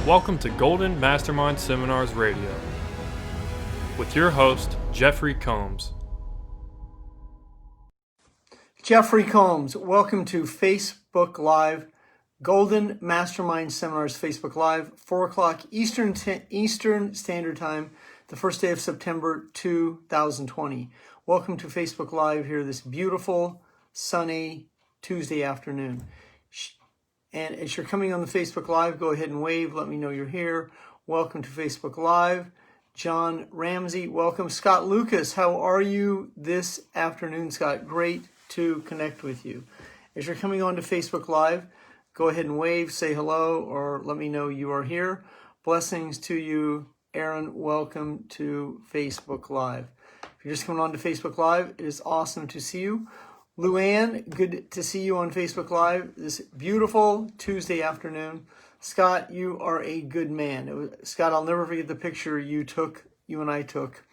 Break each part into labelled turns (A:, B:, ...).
A: Welcome to Golden Mastermind Seminars Radio with your host, Jeffrey Combs.
B: Jeffrey Combs, welcome to Facebook Live, Golden Mastermind Seminars Facebook Live, 4 o'clock Eastern Standard Time, the first day of September 2020. Welcome to Facebook Live here this beautiful, sunny Tuesday afternoon. And as you're coming on the Facebook Live, go ahead and wave. Let me know you're here. Welcome to Facebook Live. John Ramsey, welcome. Scott Lucas, how are you this afternoon, Scott? Great to connect with you. As you're coming on to Facebook Live, go ahead and wave, say hello, or let me know you are here. Blessings to you, Aaron. Welcome to Facebook Live. If you're just coming on to Facebook Live, it is awesome to see you. Luann, good to see you on Facebook Live this beautiful Tuesday afternoon. Scott, you are a good man. Scott, I'll never forget the picture you and I took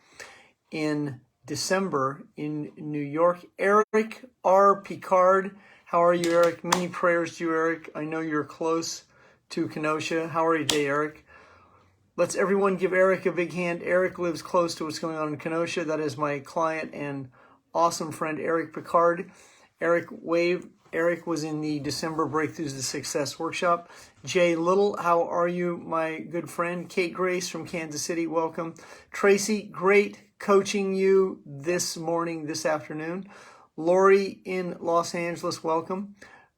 B: in December in New York. Eric R. Picard, how are you, Eric? Many prayers to you, Eric. I know you're close to Kenosha. How are you today, Eric? Let's everyone give Eric a big hand. Eric lives close to what's going on in Kenosha. That is my client and awesome friend, Eric Picard. Eric, wave. Eric was in the December Breakthroughs to Success workshop. Jay Little, how are you, my good friend? Kate Grace from Kansas City, welcome. Tracy, great coaching you this morning, this afternoon. Lori in Los Angeles, welcome.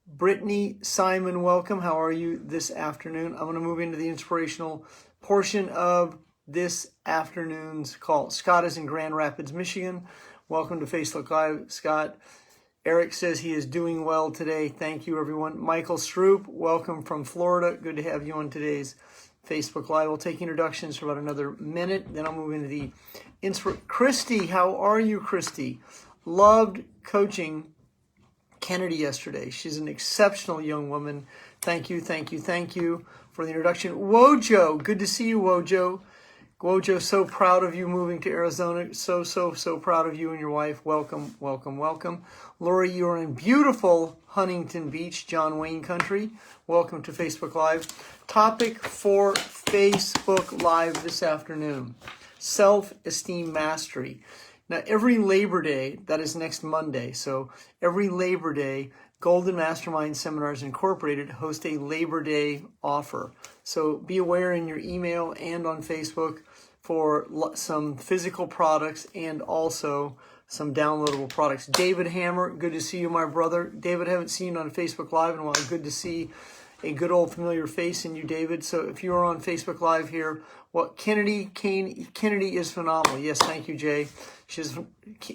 B: Brittany Simon, welcome. How are you this afternoon? I'm going to move into the inspirational portion of this afternoon's call. Scott is in Grand Rapids, Michigan. Welcome to Facebook Live, Scott. Eric says he is doing well today. Thank you, everyone. Michael Stroop, welcome from Florida. Good to have you on today's Facebook Live. We'll take introductions for about another minute. Then I'll move into the Christy, how are you, Christy? Loved coaching Kennedy yesterday. She's an exceptional young woman. Thank you for the introduction. Wojo, good to see you, Wojo. Wojo, so proud of you moving to Arizona. So proud of you and your wife. Welcome. Lori, you are in beautiful Huntington Beach, John Wayne country. Welcome to Facebook Live. Topic for Facebook Live this afternoon, self-esteem mastery. Now, every Labor Day, that is next Monday, so every Labor Day, Golden Mastermind Seminars Incorporated host a Labor Day offer. So be aware in your email and on Facebook for some physical products and also some downloadable products. David Hammer, good to see you, my brother. David, I haven't seen you on Facebook Live in a while. Good to see a good old familiar face in you, David. So if you are on Facebook Live here, Kennedy is phenomenal. Yes, thank you, Jay.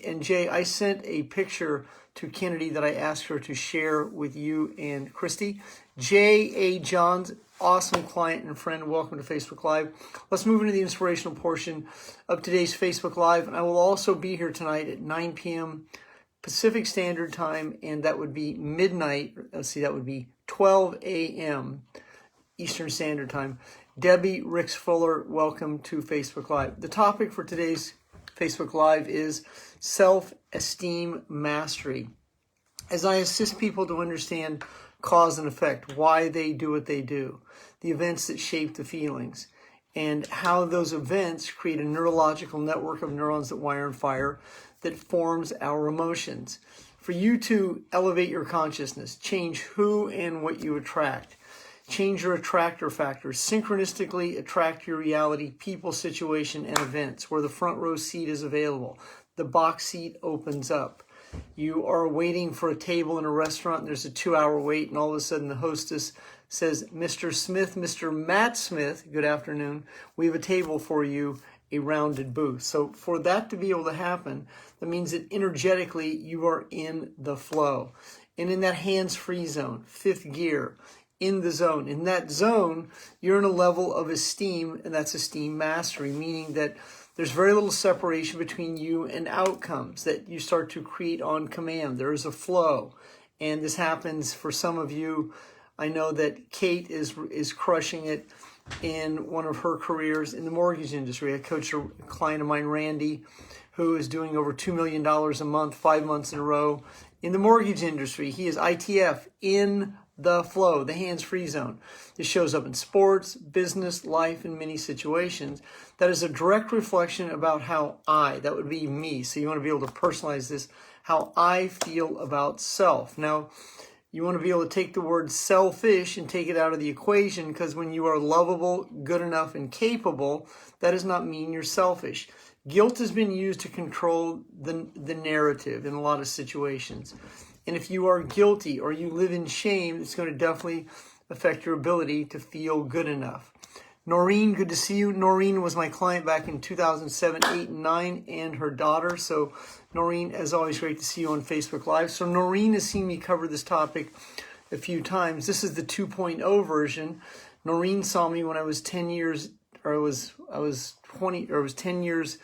B: And Jay, I sent a picture to Kennedy that I asked her to share with you and Christy. J.A. Johns, awesome client and friend. Welcome to Facebook Live. Let's move into the inspirational portion of today's Facebook Live. And I will also be here tonight at 9 p.m. Pacific Standard Time, and that would be midnight. That would be 12 a.m. Eastern Standard Time. Debbie Ricks Fuller, welcome to Facebook Live. The topic for today's Facebook Live is self-esteem mastery. As I assist people to understand cause and effect, why they do what they do, the events that shape the feelings, and how those events create a neurological network of neurons that wire and fire that forms our emotions. For you to elevate your consciousness, change who and what you attract, change your attractor factors, synchronistically attract your reality, people, situation, and events where the front row seat is available. The box seat opens up. You are waiting for a table in a restaurant, and there's a 2-hour wait, and all of a sudden the hostess says, Mr. Smith, Mr. Matt Smith, good afternoon, we have a table for you, a rounded booth. So for that to be able to happen, that means that energetically you are in the flow. And in that hands-free zone, fifth gear, in the zone. In that zone, you're in a level of esteem, and that's esteem mastery, meaning that there's very little separation between you and outcomes that you start to create on command. There is a flow, and this happens for some of you. I know that Kate is crushing it in one of her careers in the mortgage industry. I coached a client of mine, Randy, who is doing over $2 million a month, 5 months in a row in the mortgage industry. He is ITF in the flow, the hands-free zone. This shows up in sports, business, life, and many situations. That is a direct reflection about how that would be me. So you want to be able to personalize this, how I feel about self. Now, you want to be able to take the word selfish and take it out of the equation, because when you are lovable, good enough, and capable, that does not mean you're selfish. Guilt has been used to control the narrative in a lot of situations. And if you are guilty or you live in shame, it's going to definitely affect your ability to feel good enough. Noreen, good to see you. Noreen was my client back in 2007, 8, and 9, and her daughter. So Noreen, as always, great to see you on Facebook Live. So Noreen has seen me cover this topic a few times. This is the 2.0 version. Noreen saw me when I was 10 years, or I was 10 years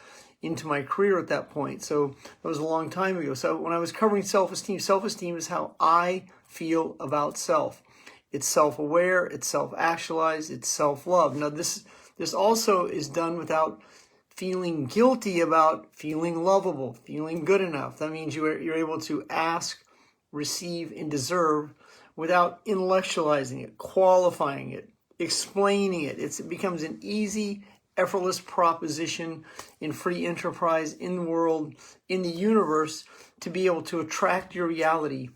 B: into my career at that point. So that was a long time ago. So when I was covering self-esteem, self-esteem is how I feel about self. It's self-aware, it's self-actualized, it's self-love. Now this also is done without feeling guilty about feeling lovable, feeling good enough. That means you're able to ask, receive, and deserve without intellectualizing it, qualifying it, explaining it. It becomes an easy, effortless proposition in free enterprise, in the world, in the universe, to be able to attract your reality.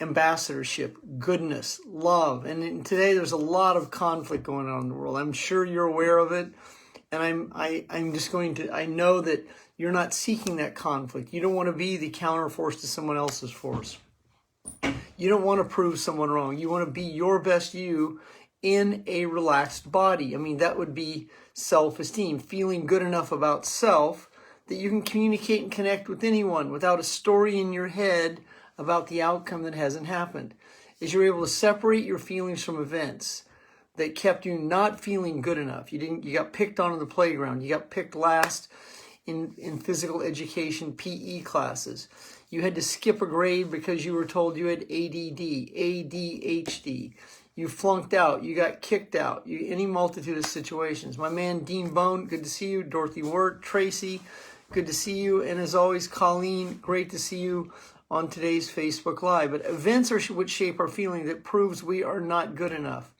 B: Ambassadorship, goodness, love. And today there's a lot of conflict going on in the world. I'm sure you're aware of it. And I know that you're not seeking that conflict. You don't want to be the counterforce to someone else's force. You don't want to prove someone wrong. You want to be your best you in a relaxed body. I mean, that would be self-esteem, feeling good enough about self that you can communicate and connect with anyone without a story in your head about the outcome that hasn't happened. Is you're able to separate your feelings from events that kept you not feeling good enough. You got picked on in the playground. You got picked last in physical education PE classes. You had to skip a grade because you were told you had ADD, ADHD. You flunked out. You got kicked out. Any multitude of situations. My man Dean Bone, good to see you. Dorothy Wirt, Tracy, good to see you. And as always, Colleen, great to see you on today's Facebook Live. But events are what shape our feeling that proves we are not good enough.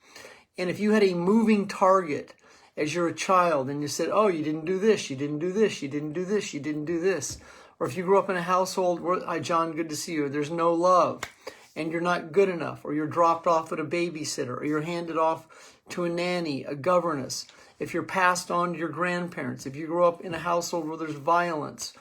B: And if you had a moving target as you're a child and you said, oh, you didn't do this, you didn't do this, you didn't do this, you didn't do this. Or if you grew up in a household where, hi John, good to see you, there's no love and you're not good enough, or you're dropped off at a babysitter, or you're handed off to a nanny, a governess, if you're passed on to your grandparents, if you grew up in a household where there's violence,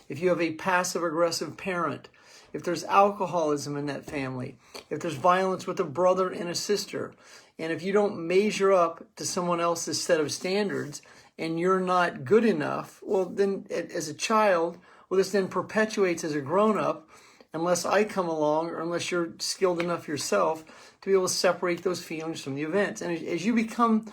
B: if you have a passive-aggressive parent, if there's alcoholism in that family, if there's violence with a brother and a sister, and if you don't measure up to someone else's set of standards and you're not good enough, well, then as a child, well, this then perpetuates as a grown-up unless I come along or unless you're skilled enough yourself to be able to separate those feelings from the events. And as you become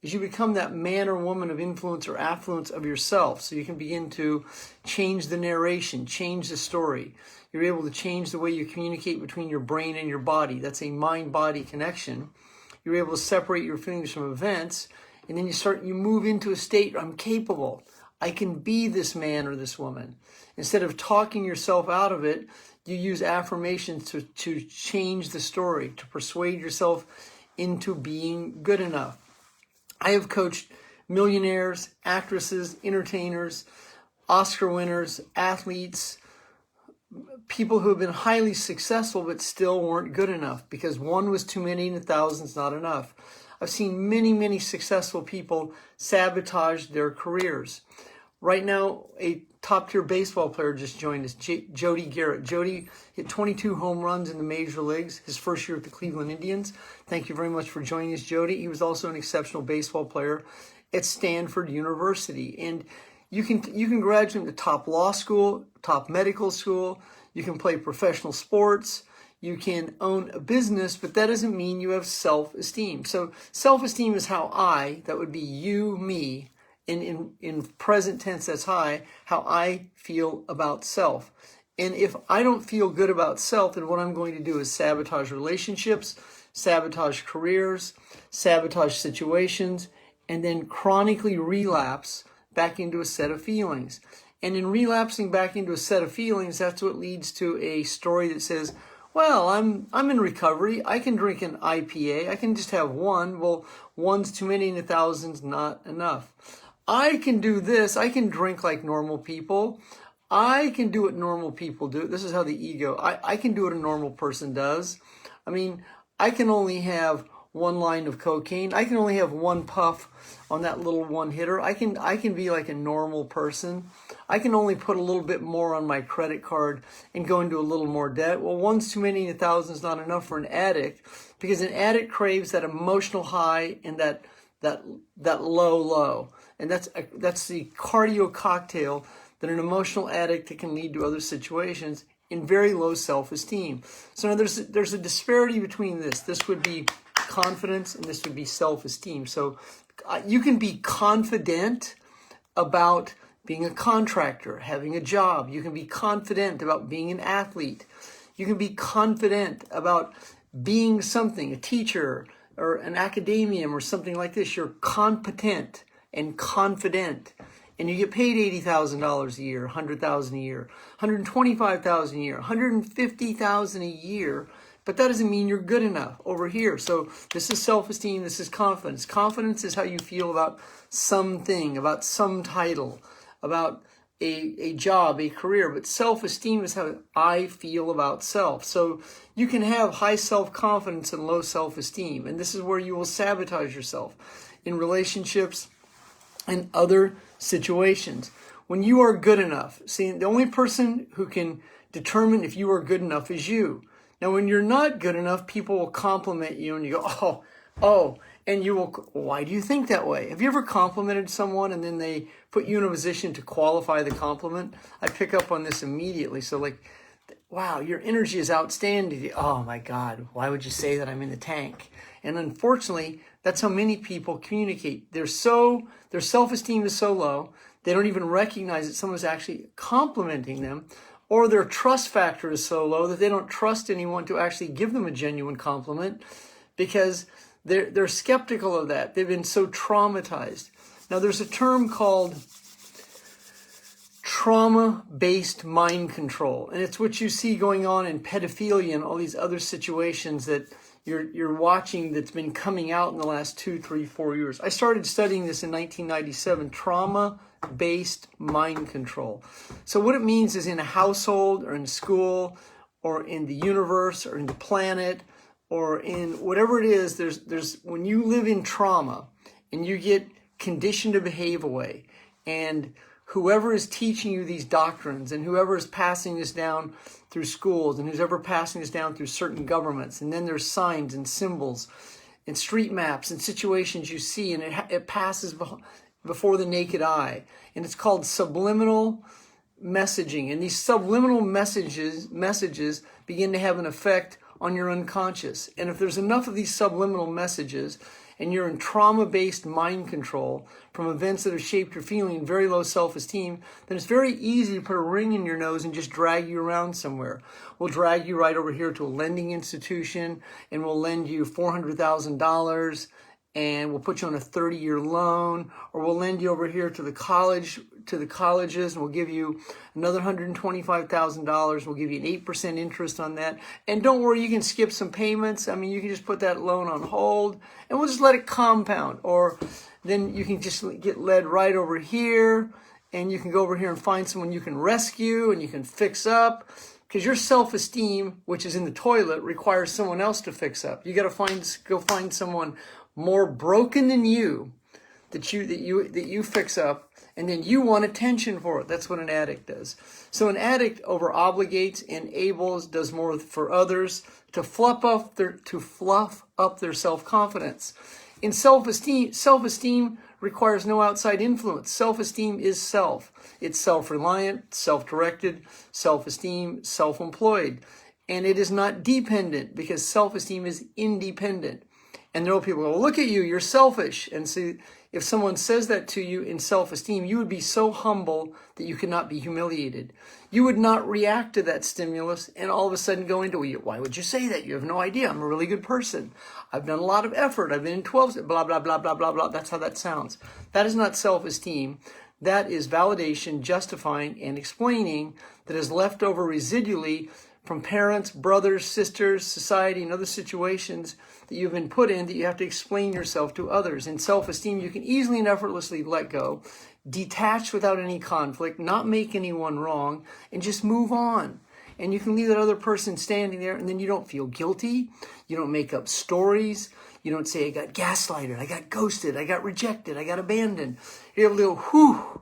B: that man or woman of influence or affluence of yourself, so you can begin to change the narration, change the story. You're able to change the way you communicate between your brain and your body. That's a mind-body connection. You're able to separate your feelings from events, and then you move into a state, I'm capable. I can be this man or this woman. Instead of talking yourself out of it, you use affirmations to change the story, to persuade yourself into being good enough. I have coached millionaires, actresses, entertainers, Oscar winners, athletes, people who have been highly successful but still weren't good enough because one was too many and 1,000's not enough. I've seen many, many successful people sabotage their careers. Right now, a top-tier baseball player just joined us, Jody Garrett. Jody hit 22 home runs in the major leagues his first year with the Cleveland Indians. Thank you very much for joining us, Jody. He was also an exceptional baseball player at Stanford University. And you can graduate to top law school, top medical school. You can play professional sports. You can own a business, but that doesn't mean you have self-esteem. So self-esteem is how that would be you, me, in present tense, that's how I feel about self. And if I don't feel good about self, then what I'm going to do is sabotage relationships, sabotage careers, sabotage situations, and then chronically relapse back into a set of feelings. And in relapsing back into a set of feelings, that's what leads to a story that says, Well, I'm in recovery. I can drink an IPA. I can just have one. Well, one's too many and a thousand's not enough. I can do this. I can drink like normal people. I can do what normal people do. This is how the ego, I can do what a normal person does. I mean, I can only have one line of cocaine. I can only have one puff on that little one hitter. I can be like a normal person. I can only put a little bit more on my credit card and go into a little more debt. Well, one's too many and a thousand's not enough for an addict, because an addict craves that emotional high and that low. And that's the cardio cocktail that an emotional addict that can lead to other situations in very low self-esteem. So now there's a disparity between this. This would be confidence and this would be self-esteem. So you can be confident about being a contractor, having a job. You can be confident about being an athlete. You can be confident about being something, a teacher or an academium or something like this. You're competent and confident. And you get paid $80,000 a year, $100,000 a year, $125,000 a year, $150,000 a year, but that doesn't mean you're good enough over here. So this is self-esteem, this is confidence. Confidence is how you feel about something, about some title, about a job, a career, but self-esteem is how I feel about self. So you can have high self-confidence and low self-esteem, and this is where you will sabotage yourself in relationships and other situations. When you are good enough, see, the only person who can determine if you are good enough is you. Now, when you're not good enough, people will compliment you and you go, oh, and you will, why do you think that way? Have you ever complimented someone and then they put you in a position to qualify the compliment? I pick up on this immediately. So like, wow, your energy is outstanding. Oh my God, why would you say that? I'm in the tank? And unfortunately, that's how many people communicate. Their self-esteem is so low, they don't even recognize that someone's actually complimenting them, or their trust factor is so low that they don't trust anyone to actually give them a genuine compliment because they're skeptical of that. They've been so traumatized. Now, there's a term called trauma-based mind control, and it's what you see going on in pedophilia and all these other situations that you're watching that's been coming out in the last 2, 3, 4 years. I started studying this in 1997, trauma-based mind control. So what it means is in a household or in school or in the universe or in the planet or in whatever it is, there's when you live in trauma and you get conditioned to behave away, and whoever is teaching you these doctrines and whoever is passing this down through schools and who's ever passing this down through certain governments, and then there's signs and symbols and street maps and situations you see, and it passes before the naked eye, and it's called subliminal messaging. And these subliminal messages begin to have an effect on your unconscious. And if there's enough of these subliminal messages and you're in trauma-based mind control from events that have shaped your feeling and very low self-esteem, then it's very easy to put a ring in your nose and just drag you around somewhere. We'll drag you right over here to a lending institution and we'll lend you $400,000 and we'll put you on a 30-year loan, or we'll lend you over here to the colleges, and we'll give you another $125,000. We'll give you an 8% interest on that. And don't worry, you can skip some payments. I mean, you can just put that loan on hold, and we'll just let it compound. Or then you can just get led right over here, and you can go over here and find someone you can rescue and you can fix up. Because your self-esteem, which is in the toilet, requires someone else to fix up. You got to go find someone more broken than you that you fix up, and then you want attention for it. That's what an addict does. So an addict over obligates, enables, does more for others to fluff up their self-confidence. In self-esteem requires no outside influence. Self-esteem is self. It's self-reliant, self-directed, self-esteem, self-employed. And it is not dependent, because self-esteem is independent. And there are people who go, look at you, you're selfish. And see, if someone says that to you in self-esteem, you would be so humble that you could not be humiliated. You would not react to that stimulus and all of a sudden go into, why would you say that? You have no idea. I'm a really good person. I've done a lot of effort. I've been in 12, blah, blah, blah, blah, blah, blah. That's how that sounds. That is not self-esteem. That is validation, justifying, and explaining that is left over residually from parents, brothers, sisters, society, and other situations that you've been put in that you have to explain yourself to others. In self-esteem, you can easily and effortlessly let go, detach without any conflict, not make anyone wrong, and just move on. And you can leave that other person standing there, and then you don't feel guilty. You don't make up stories. You don't say, I got gaslighted, I got ghosted, I got rejected, I got abandoned. You're able to go, whew.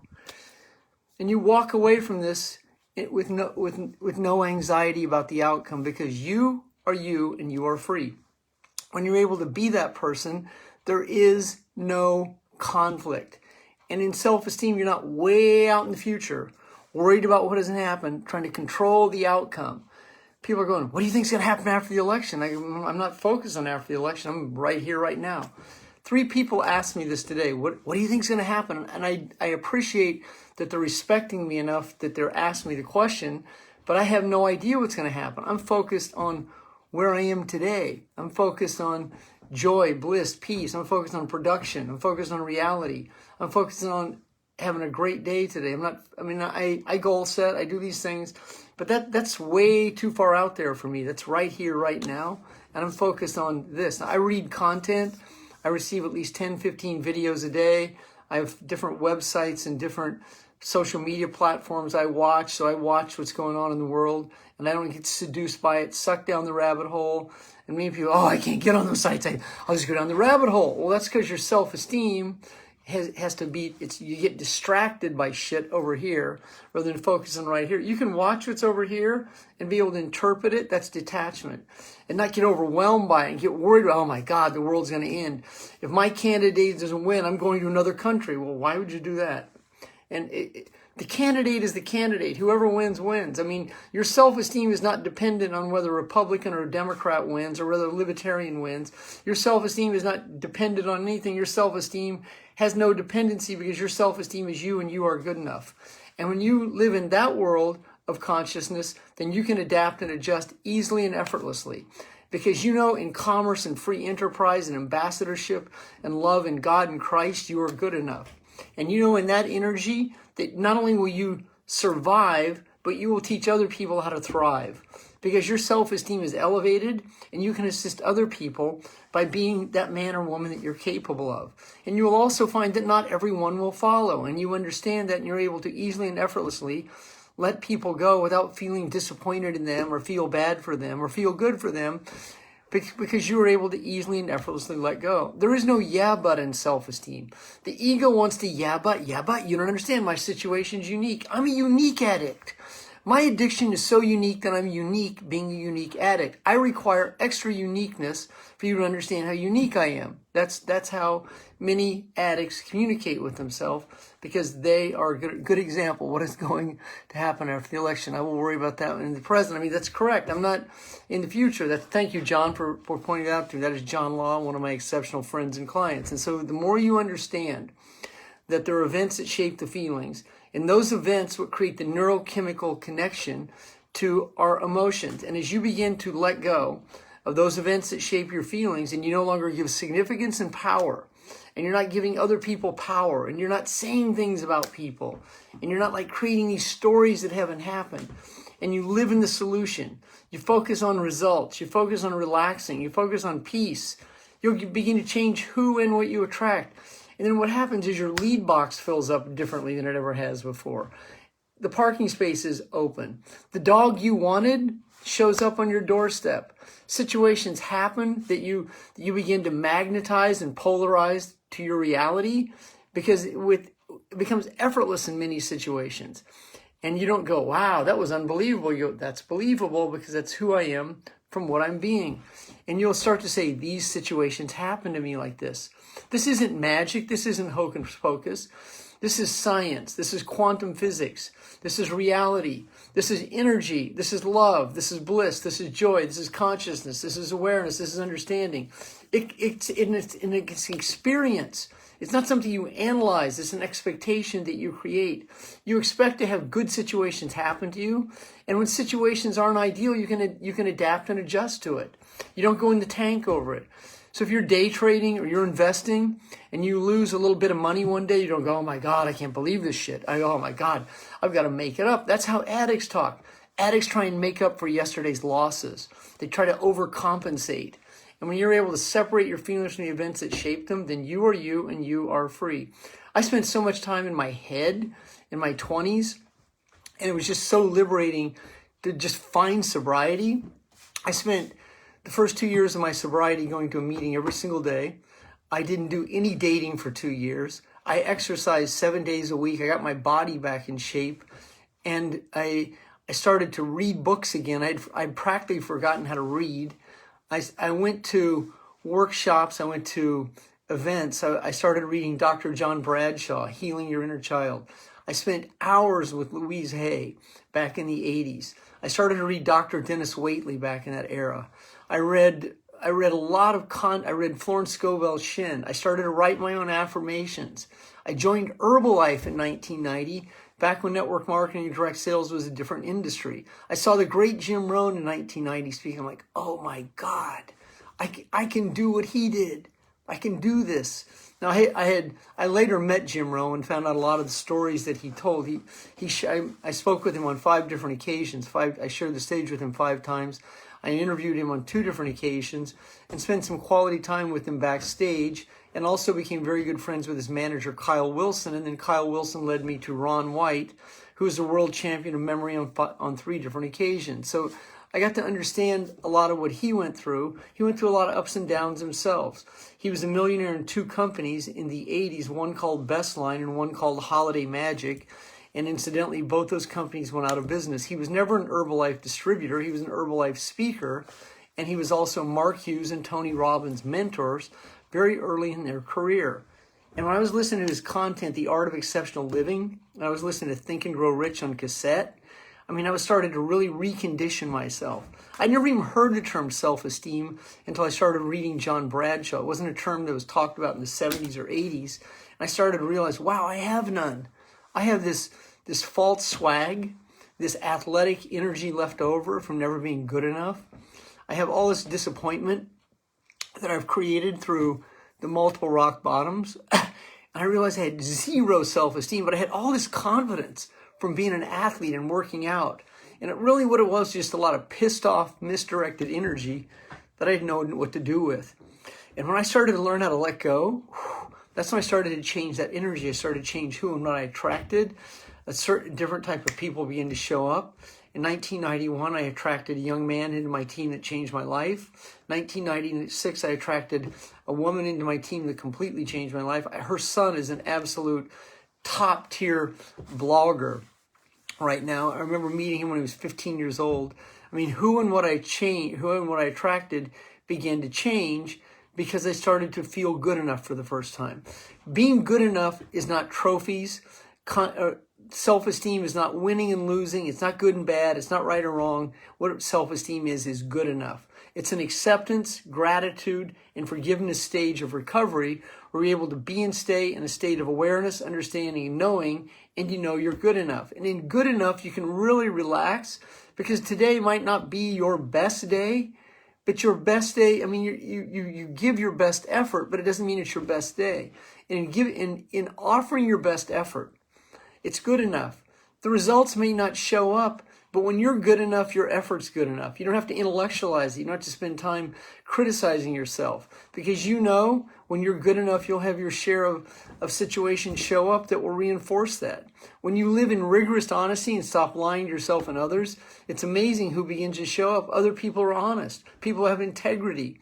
B: And you walk away from this with no anxiety about the outcome, because you are you and you are free. When you're able to be that person, there is no conflict. And in self-esteem, you're not way out in the future, worried about what doesn't happen, trying to control the outcome. People are going, what do you think is going to happen after the election? I'm not focused on after the election. I'm right here, right now. 3 people asked me this today. What do you think is going to happen? And I appreciate that they're respecting me enough that they're asking me the question, but I have no idea what's going to happen. I'm focused on where I am today. I'm focused on joy, bliss, peace. I'm focused on production. I'm focused on reality. I'm focused on having a great day today. I goal set. I do these things, but that's way too far out there for me. That's right here, right now. And I'm focused on this. I read content. I receive at least 10, 15 videos a day. I have different websites and different social media platforms I watch. So I watch what's going on in the world, and I don't get seduced by it, sucked down the rabbit hole. And many people, I can't get on those sites. I'll just go down the rabbit hole. Well, that's because your self-esteem has to be, you get distracted by shit over here rather than focusing right here. You can watch what's over here and be able to interpret it. That's detachment. And not get overwhelmed by it and get worried about, oh my God, the world's going to end. If my candidate doesn't win, I'm going to another country. Well, why would you do that? And the candidate is the candidate. Whoever wins, wins. I mean, your self-esteem is not dependent on whether a Republican or a Democrat wins or whether a Libertarian wins. Your self-esteem is not dependent on anything. Your self-esteem has no dependency because your self-esteem is you and you are good enough. And when you live in that world of consciousness, then you can adapt and adjust easily and effortlessly. Because you know in commerce and free enterprise and ambassadorship and love in God and Christ, you are good enough. And you know in that energy that not only will you survive, but you will teach other people how to thrive. Because your self-esteem is elevated and you can assist other people by being that man or woman that you're capable of. And you will also find that not everyone will follow. And you understand that and you're able to easily and effortlessly let people go without feeling disappointed in them or feel bad for them or feel good for them, because you are able to easily and effortlessly let go. There is no yeah, but in self-esteem. The ego wants to yeah, but you don't understand. My situation's unique. I'm a unique addict. My addiction is so unique that I'm unique being a unique addict. I require extra uniqueness for you to understand how unique I am. That's how many addicts communicate with themselves, because they are a good example what is going to happen after the election. I will worry about that in the present. I mean, that's correct. I'm not in the future. Thank you, John, for pointing that out to me. That is John Law, one of my exceptional friends and clients. And so the more you understand that there are events that shape the feelings, and those events would create the neurochemical connection to our emotions. And as you begin to let go of those events that shape your feelings, and you no longer give significance and power, and you're not giving other people power, and you're not saying things about people, and you're not like creating these stories that haven't happened, and you live in the solution, you focus on results, you focus on relaxing, you focus on peace, you'll begin to change who and what you attract. And then what happens is your lead box fills up differently than it ever has before. The parking space is open. The dog you wanted shows up on your doorstep. Situations happen that you begin to magnetize and polarize to your reality, because it becomes effortless in many situations. And you don't go, wow, that was unbelievable. You go, that's believable because that's who I am from what I'm being. And you'll start to say, these situations happen to me like this. This isn't magic. This isn't hocus pocus. This is science. This is quantum physics. This is reality. This is energy. This is love. This is bliss. This is joy. This is consciousness. This is awareness. This is understanding. It's an experience. It's not something you analyze. It's an expectation that you create. You expect to have good situations happen to you. And when situations aren't ideal, you can adapt and adjust to it. You don't go in the tank over it. So if you're day trading or you're investing and you lose a little bit of money one day, you don't go, oh my God, I can't believe this shit. Oh my God, I've got to make it up. That's how addicts talk. Addicts try and make up for yesterday's losses. They try to overcompensate. And when you're able to separate your feelings from the events that shaped them, then you are you and you are free. I spent so much time in my head in my 20s, and it was just so liberating to just find sobriety. I spent the first 2 years of my sobriety going to a meeting every single day. I didn't do any dating for 2 years. I exercised 7 days a week. I got my body back in shape, and I started to read books again. I'd practically forgotten how to read. I went to workshops. I went to events. I started reading Dr. John Bradshaw, Healing Your Inner Child. I spent hours with Louise Hay back in the 80s. I started to read Dr. Dennis Waitley back in that era. I read a lot of I read Florence Scovel Shinn. I started to write my own affirmations. I joined Herbalife in 1990, back when network marketing and direct sales was a different industry. I saw the great Jim Rohn in 1990 speak. I'm like, oh my God, I can do what he did. I can do this. Now, I later met Jim Rohn and found out a lot of the stories that he told. I spoke with him on 5 different occasions. I shared the stage with him 5 times. I interviewed him on 2 different occasions and spent some quality time with him backstage, and also became very good friends with his manager, Kyle Wilson. And then Kyle Wilson led me to Ron White, who is a world champion of memory on 3 different occasions. So I got to understand a lot of what he went through. He went through a lot of ups and downs himself. He was a millionaire in 2 companies in the 80s, one called Bestline and one called Holiday Magic. And incidentally, both those companies went out of business. He was never an Herbalife distributor. He was an Herbalife speaker. And he was also Mark Hughes and Tony Robbins' mentors very early in their career. And when I was listening to his content, The Art of Exceptional Living, and I was listening to Think and Grow Rich on cassette, I was starting to really recondition myself. I never even heard the term self-esteem until I started reading John Bradshaw. It wasn't a term that was talked about in the 70s or 80s. And I started to realize, wow, I have none. I have this false swag, this athletic energy left over from never being good enough. I have all this disappointment that I've created through the multiple rock bottoms. And I realized I had 0 self-esteem, but I had all this confidence from being an athlete and working out. And what it was, just a lot of pissed off, misdirected energy that I didn't know what to do with. And when I started to learn how to let go, that's when I started to change that energy. I started to change who and what I attracted. A certain different type of people began to show up. In 1991, I attracted a young man into my team that changed my life. 1996, I attracted a woman into my team that completely changed my life. Her son is an absolute top-tier blogger right now. I remember meeting him when he was 15 years old. Who and what I attracted began to change because I started to feel good enough for the first time. Being good enough is not trophies. Self-esteem is not winning and losing. It's not good and bad. It's not right or wrong. What self-esteem is good enough. It's an acceptance, gratitude, and forgiveness stage of recovery where you're able to be and stay in a state of awareness, understanding, and knowing, and you know you're good enough. And in good enough, you can really relax, because today might not be your best day, but your best day, you give your best effort, but it doesn't mean it's your best day. And in offering your best effort, it's good enough. The results may not show up, but when you're good enough, your effort's good enough. You don't have to intellectualize it. You don't have to spend time criticizing yourself, because you know when you're good enough, you'll have your share of situations show up that will reinforce that. When you live in rigorous honesty and stop lying to yourself and others, it's amazing who begins to show up. Other people are honest. People have integrity.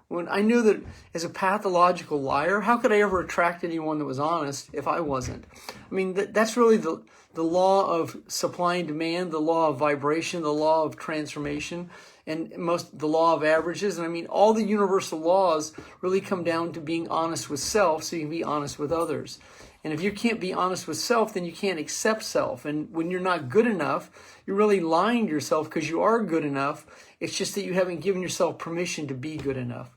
B: When I knew that as a pathological liar, how could I ever attract anyone that was honest if I wasn't? That's really the law of supply and demand, the law of vibration, the law of transformation, and the law of averages. And all the universal laws really come down to being honest with self so you can be honest with others. And if you can't be honest with self, then you can't accept self. And when you're not good enough, you're really lying to yourself, because you are good enough. It's just that you haven't given yourself permission to be good enough.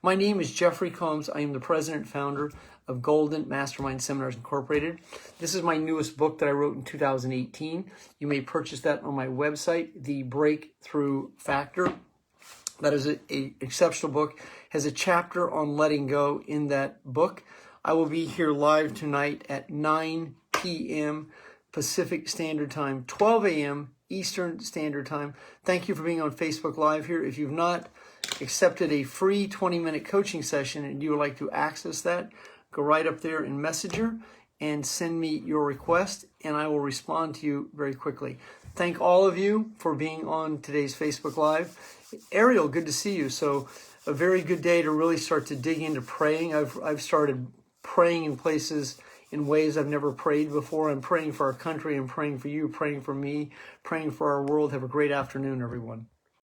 B: My name is Jeffery Combs. I am the president and founder of Golden Mastermind Seminars Incorporated. This is my newest book that I wrote in 2018. You may purchase that on my website, The Breakthrough Factor. That is an exceptional book. Has a chapter on letting go in that book. I will be here live tonight at 9 p.m. Pacific Standard Time, 12 a.m. Eastern Standard Time. Thank you for being on Facebook Live here. If you've not accepted a free 20-minute coaching session and you would like to access that, go right up there in Messenger and send me your request, and I will respond to you very quickly. Thank all of you for being on today's Facebook Live. Ariel, good to see you. So a very good day to really start to dig into praying. I've started praying in places, in ways I've never prayed before. I'm praying for our country. I'm praying for you, praying for me, praying for our world. Have a great afternoon, everyone.